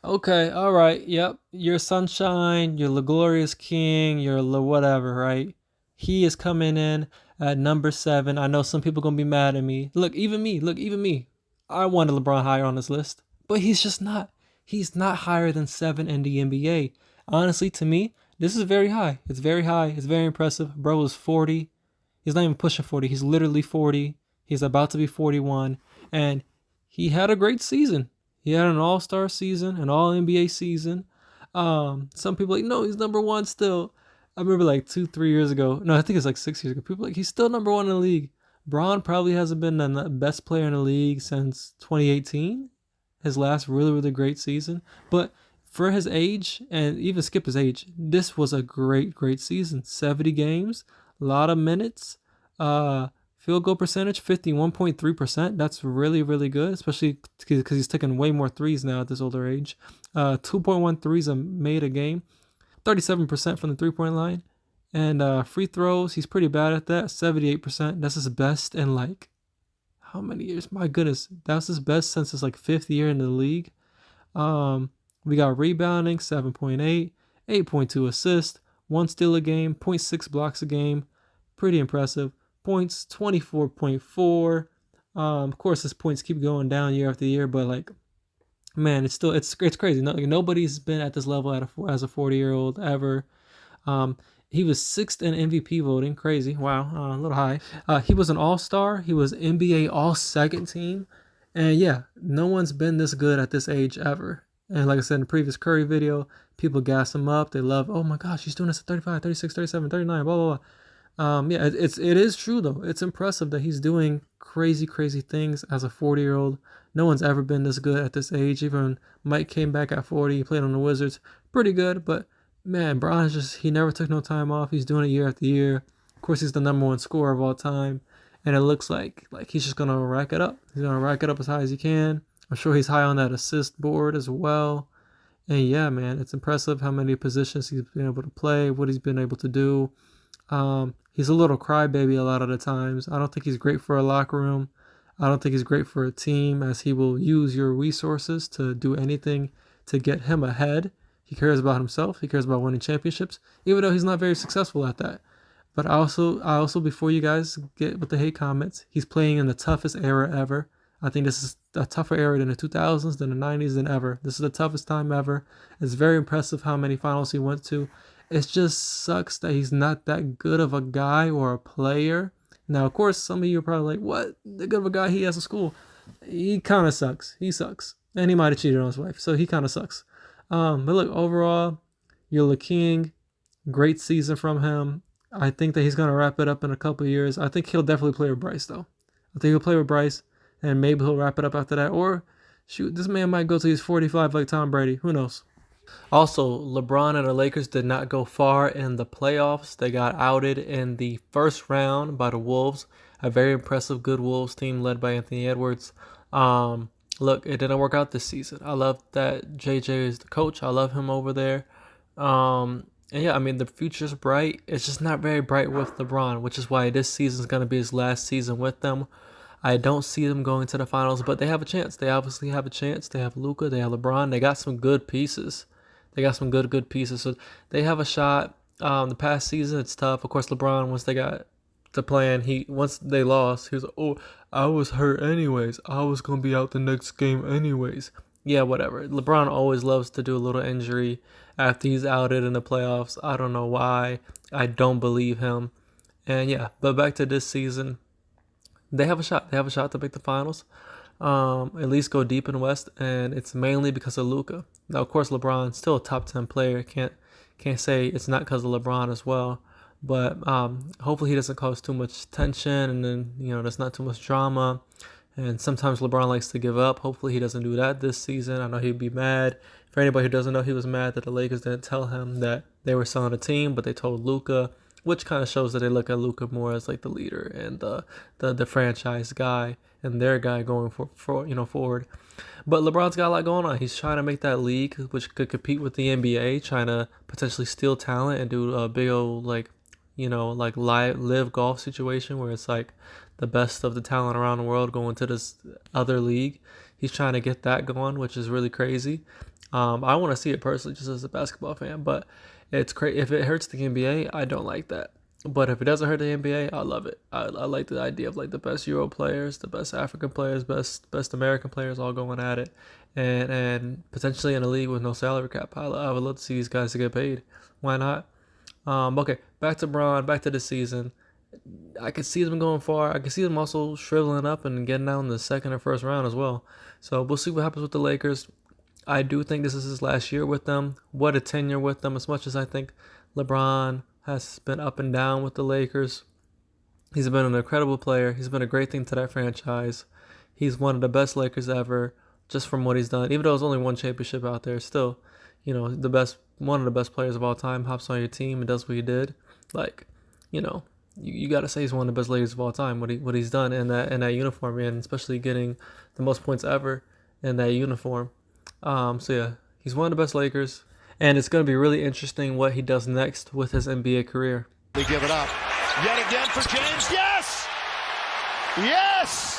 Okay, all right, yep. You're sunshine, you're the glorious king, you're the whatever, right? He is coming in at number 7. I know some people gonna be mad at me. Look, even me. I wanted LeBron higher on this list, but he's just not. He's not higher than 7 in the NBA. Honestly, to me, this is very high. It's very high. It's very impressive. Bro is 40. He's not even pushing 40. He's literally 40. He's about to be 41. And he had a great season. He had an all-star season, an all NBA season. Some people like, no, he's number one still. I remember like 2, 3 years ago. No, I think it's like 6 years ago. People like he's still number one in the league. Braun probably hasn't been the best player in the league since 2018, his last really, really great season. But for his age, and even skip his age, this was a great, great season. 70 games, a lot of minutes. Field goal percentage, 51.3%. That's really, really good, especially because he's taking way more threes now at this older age. 2.1 threes made a game, 37% from the 3-point line. And free throws, he's pretty bad at that, 78%. That's his best in like how many years? My goodness, that's his best since his like 5th year in the league. We got rebounding, 7.8, 8.2 assists, 1 steal a game, zero point 0.6 blocks a game. Pretty impressive. Points, 24.4. Of course, his points keep going down year after year, but like, man, it's crazy. Nobody's been at this level as a 40-year-old ever. He was 6th in MVP voting. Crazy. Wow. A little high. He was an all-star. He was NBA all-second team. And yeah, no one's been this good at this age ever. And like I said in the previous Curry video, people gas him up. They love, oh my gosh, he's doing this at 35, 36, 37, 39, blah, blah, blah. Yeah, it is true though. It's impressive that he's doing crazy, crazy things as a 40-year-old. No one's ever been this good at this age. Even Mike came back at 40. He played on the Wizards. Pretty good, but man, Bron is he never took no time off. He's doing it year after year. Of course, he's the number one scorer of all time, and it looks like he's just gonna rack it up. He's gonna rack it up as high as he can. I'm sure he's high on that assist board as well. And yeah, man, it's impressive how many positions he's been able to play, what he's been able to do. He's a little crybaby a lot of the times. I don't think he's great for a locker room. I don't think he's great for a team, as he will use your resources to do anything to get him ahead. He cares about himself. He cares about winning championships, even though he's not very successful at that. But I also, before you guys get with the hate comments, he's playing in the toughest era ever. I think this is a tougher era than the 2000s, than the 90s, than ever. This is the toughest time ever. It's very impressive how many finals he went to. It just sucks that he's not that good of a guy or a player. Now, of course, some of you are probably like, what? The good of a guy he has a school. He kind of sucks. He sucks. And he might have cheated on his wife, so he kind of sucks. But look, overall, you're the king. Great season from him. I think that he's going to wrap it up in a couple of years. I think he'll definitely play with Bryce, though. I think he'll play with Bryce, and maybe he'll wrap it up after that. Or, shoot, this man might go to his 45 like Tom Brady. Who knows? Also, LeBron and the Lakers did not go far in the playoffs. They got outed in the first round by the Wolves, a very impressive, good Wolves team led by Anthony Edwards. Look, it didn't work out this season. I love that JJ is the coach. I love him over there. And yeah, I mean, the future's bright. It's just not very bright with LeBron, which is why this season's going to be his last season with them. I don't see them going to the finals, but they have a chance. They obviously have a chance. They have Luka, they have LeBron. They got some good pieces. They got some good pieces. So they have a shot. The past season, it's tough. Of course, LeBron, once they got to playing, once they lost, he was like, oh, I was hurt anyways. I was going to be out the next game anyways. Yeah, whatever. LeBron always loves to do a little injury after he's outed in the playoffs. I don't know why. I don't believe him. And yeah, but back to this season, they have a shot. They have a shot to make the finals. At least go deep in the West, and it's mainly because of Luka. Now, of course, LeBron's still a top 10 player. Can't say it's not because of LeBron as well. But hopefully he doesn't cause too much tension, and then there's not too much drama. And sometimes LeBron likes to give up. Hopefully he doesn't do that this season. I know he'd be mad. For anybody who doesn't know, he was mad that the Lakers didn't tell him that they were selling the team, but they told Luka, which kind of shows that they look at Luka more as like the leader and the franchise guy and their guy going for forward. But LeBron's got a lot going on. He's trying to make that league which could compete with the NBA, trying to potentially steal talent and do a big old live golf situation where it's like the best of the talent around the world going to this other league. He's trying to get that going, which is really crazy. I want to see it personally, just as a basketball fan. But it's crazy if it hurts the NBA. I don't like that. But if it doesn't hurt the NBA, I love it. I like the idea of like the best Euro players, the best African players, best American players all going at it, and potentially in a league with no salary cap. I would love to see these guys to get paid. Why not? Okay, back to Bron, back to the season. I could see them going far. I could see them also shriveling up and getting out in the second or first round as well. So we'll see what happens with the Lakers. I do think this is his last year with them. What a tenure with them. As much as I think LeBron has been up and down with the Lakers, he's been an incredible player. He's been a great thing to that franchise. He's one of the best Lakers ever, just from what he's done. Even though there's only one championship out there, still, one of the best players of all time hops on your team and does what he did. Like, you got to say he's one of the best Lakers of all time. What he's done in that uniform, and especially getting the most points ever in that uniform. So yeah, he's one of the best Lakers, and it's going to be really interesting what he does next with his NBA career. They give it up yet again for James. Yes! Yes!